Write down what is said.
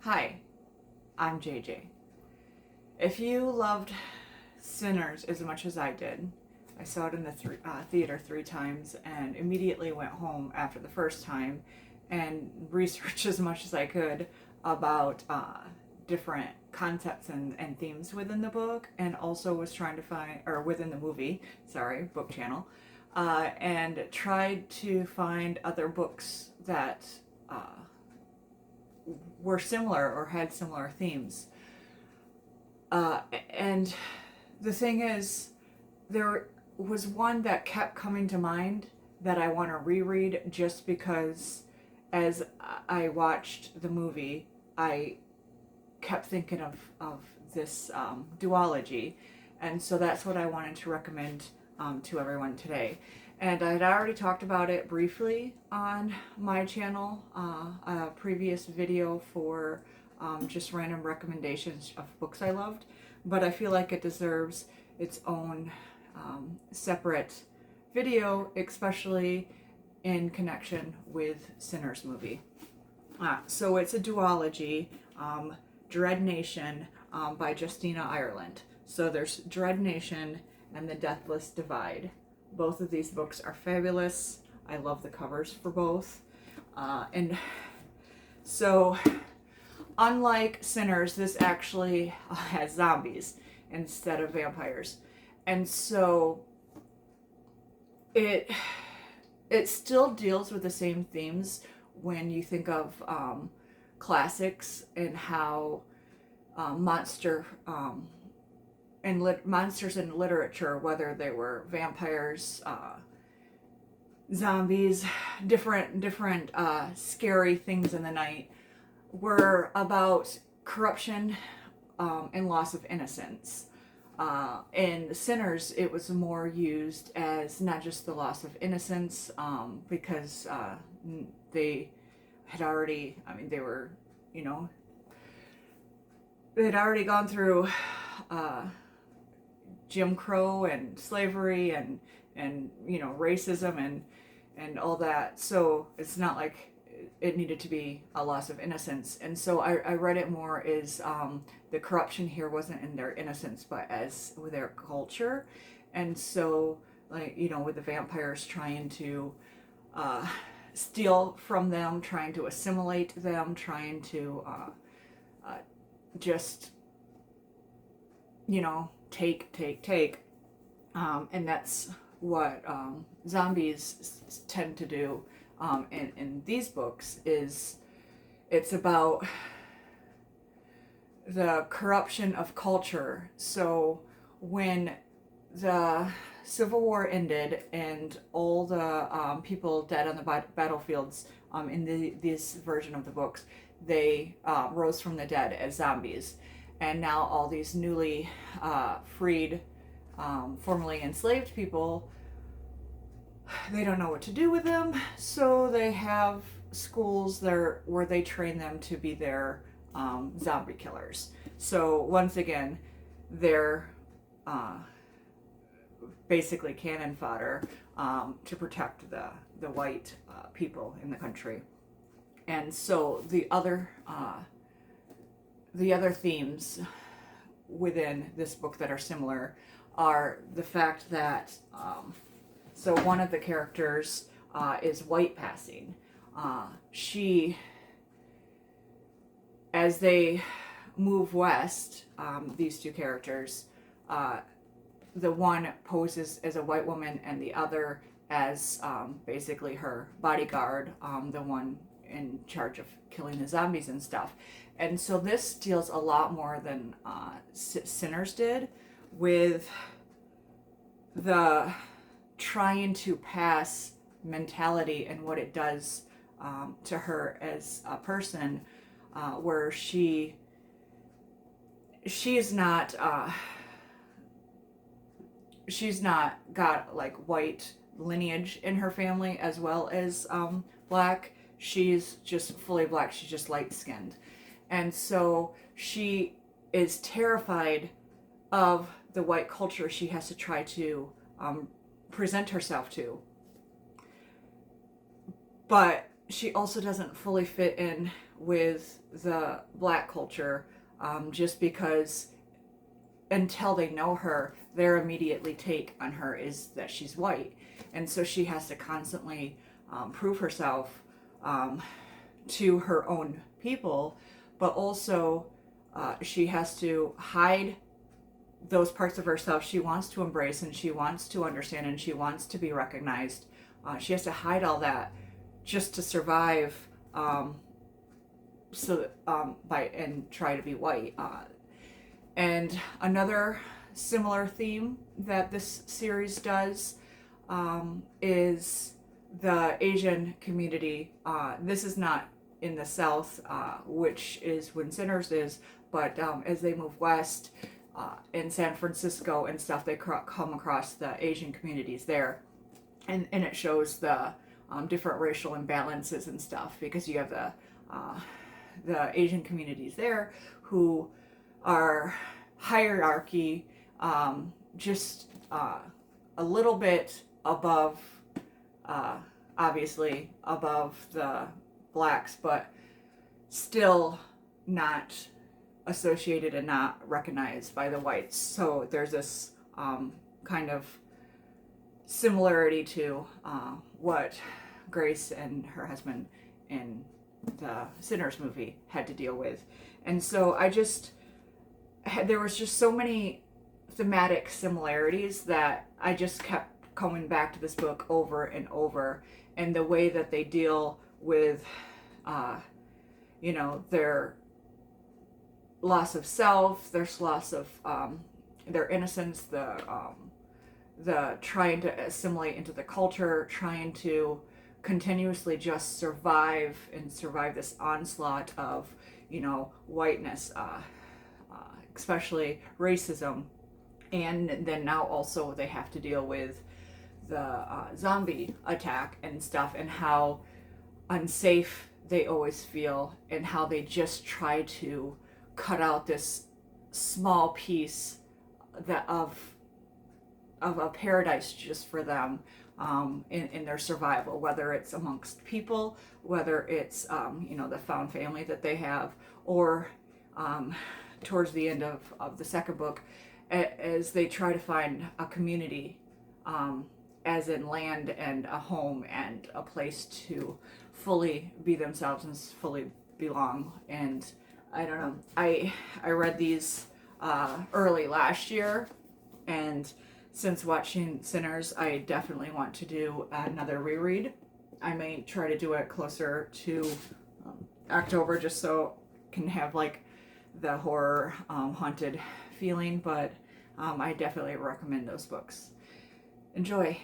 Hi, I'm JJ. If you loved Sinners as much as I did, I saw it in the theater 3 times and immediately went home after the first time and researched as much as I could about different concepts and themes within the book, and also was trying to find, or within the movie, sorry, book channel, and tried to find other books that were similar or had similar themes. And the thing is, there was one that kept coming to mind that I want to reread just because as I watched the movie, I kept thinking of this duology. And so that's what I wanted to recommend to everyone today. And I had already talked about it briefly on my channel, a previous video for just random recommendations of books I loved, but I feel like it deserves its own separate video, especially in connection with Sinners movie. So it's a duology, Dread Nation by Justina Ireland. So there's Dread Nation and The Deathless Divide. Both of these books are fabulous. I love the covers for both. And so, unlike Sinners, this actually has zombies instead of vampires. And so it still deals with the same themes when you think of classics and how monsters in literature, whether they were vampires, zombies, different scary things in the night, were about corruption and loss of innocence. In Sinners, it was more used as not just the loss of innocence, because they had already, they were, they had already gone through Jim Crow and slavery and racism and all that. So it's not like it needed to be a loss of innocence. And so I read it more as the corruption here wasn't in their innocence, but as with their culture. And so, with the vampires trying to steal from them, trying to assimilate them, trying to just, take. And that's what zombies tend to do in these books. Is it's about the corruption of culture. So when the Civil War ended and all the people dead on the battlefields in this version of the books, they rose from the dead as zombies. And now all these newly freed, formerly enslaved people, they don't know what to do with them, so they have schools there where they train them to be their zombie killers. So once again, they're basically cannon fodder to protect the white people in the country. And so the other themes within this book that are similar are the fact that so one of the characters is white passing. She, as they move west, these two characters, the one poses as a white woman and the other as basically her bodyguard, the one in charge of killing the zombies and stuff. And so this deals a lot more than Sinners did with the trying to pass mentality and what it does to her as a person, where she's not got like white lineage in her family as well as black. She's just fully black. She's just light skinned. And so she is terrified of the white culture she has to try to present herself to. But she also doesn't fully fit in with the Black culture, just because until they know her, their immediately take on her is that she's white. And so she has to constantly prove herself to her own people, but also she has to hide those parts of herself she wants to embrace and she wants to understand and she wants to be recognized. She has to hide all that just to survive, and try to be white. And another similar theme that this series does is the Asian community. This is not in the South, which is when Sinners is, but as they move west in San Francisco and stuff, they come across the Asian communities there. And it shows the different racial imbalances and stuff, because you have the Asian communities there who are hierarchy, just a little bit above, obviously above the blacks, but still not associated and not recognized by the whites. So there's this kind of similarity to what Grace and her husband in the Sinners movie had to deal with. And so there was just so many thematic similarities that I just kept coming back to this book over and over, and the way that they deal with their loss of self, their loss of their innocence, the trying to assimilate into the culture, trying to continuously just survive this onslaught of whiteness, especially racism. And then now also they have to deal with the zombie attack and stuff, and how unsafe they always feel, and how they just try to cut out this small piece of a paradise just for them, in their survival, whether it's amongst people, whether it's the found family that they have, or towards the end of the second book, as they try to find a community, as in land and a home and a place to fully be themselves and fully belong. And I don't know, I read these early last year, and since watching Sinners, I definitely want to do another reread. I may try to do it closer to October, just so I can have like the horror haunted feeling, but I definitely recommend those books. Enjoy.